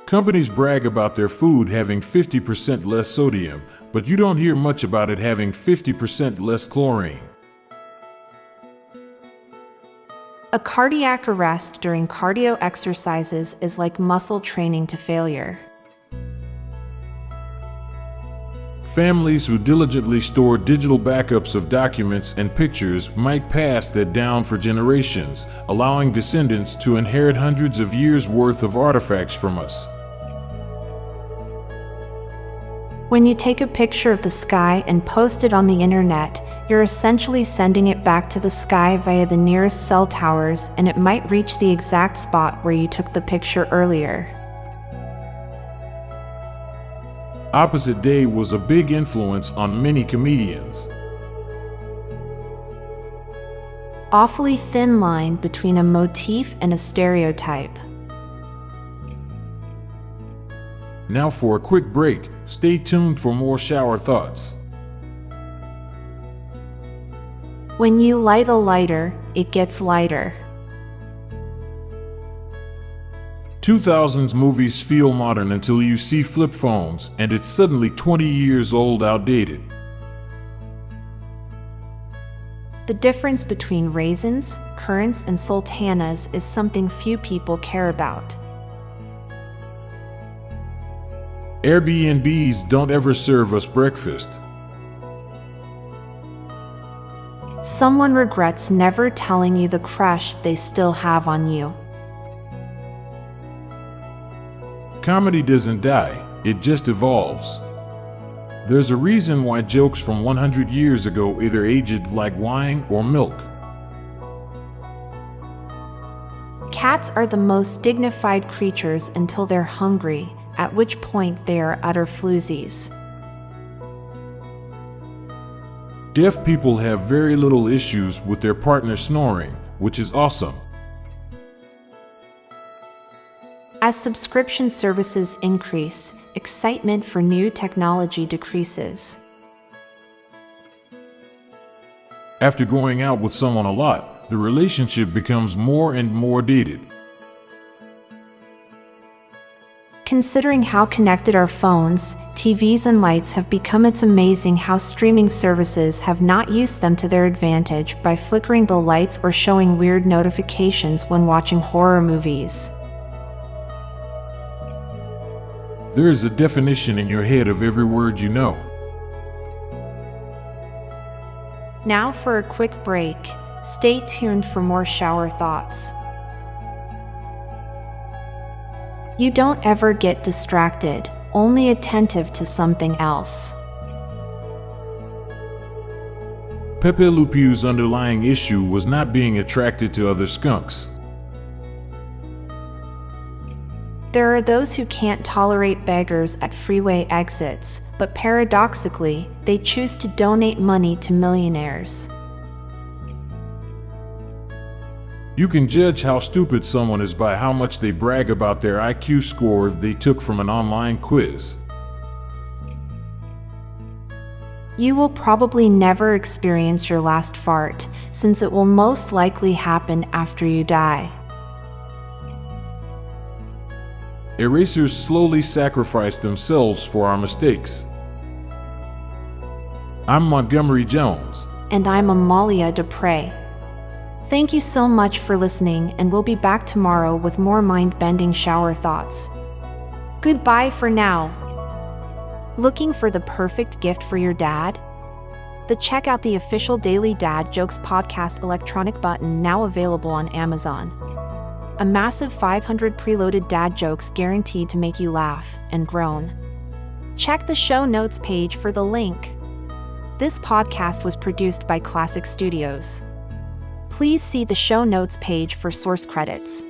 Companies brag about their food having 50% less sodium, but you don't hear much about it having 50% less chlorine. A cardiac arrest during cardio exercises is like muscle training to failure. Families who diligently store digital backups of documents and pictures might pass that down for generations, allowing descendants to inherit hundreds of years' worth of artifacts from us. When you take a picture of the sky and post it on the internet, you're essentially sending it back to the sky via the nearest cell towers, and it might reach the exact spot where you took the picture earlier. Opposite Day was a big influence on many comedians. Awfully thin line between a motif and a stereotype. Now for a quick break, stay tuned for more shower thoughts. When you light a lighter, it gets lighter. 2000s movies feel modern until you see flip phones and it's suddenly 20 years old, outdated. The difference between raisins, currants, and sultanas is something few people care about. Airbnbs don't ever serve us breakfast. Someone regrets never telling you the crush they still have on you. Comedy doesn't die, it just evolves. There's a reason why jokes from 100 years ago either aged like wine or milk. Cats are the most dignified creatures until they're hungry, at which point they are utter floozies. Deaf people have very little issues with their partner snoring, which is awesome. As subscription services increase, excitement for new technology decreases. After going out with someone a lot, the relationship becomes more and more dated. Considering how connected our phones, TVs, and lights have become, it's amazing how streaming services have not used them to their advantage by flickering the lights or showing weird notifications when watching horror movies. There is a definition in your head of every word you know. Now for a quick break. Stay tuned for more shower thoughts. You don't ever get distracted, only attentive to something else. Pepe Le Pew's underlying issue was not being attracted to other skunks. There are those who can't tolerate beggars at freeway exits, but paradoxically, they choose to donate money to millionaires. You can judge how stupid someone is by how much they brag about their IQ score they took from an online quiz. You will probably never experience your last fart, since it will most likely happen after you die. Erasers slowly sacrifice themselves for our mistakes. I'm Montgomery Jones. And I'm Amalia Dupre. Thank you so much for listening, and we'll be back tomorrow with more mind-bending shower thoughts. Goodbye for now. Looking for the perfect gift for your dad? Check out the official Daily Dad Jokes podcast electronic button, now available on Amazon. A massive 500 preloaded dad jokes guaranteed to make you laugh and groan. Check the show notes page for the link. This podcast was produced by Klassic Studios. Please see the show notes page for source credits.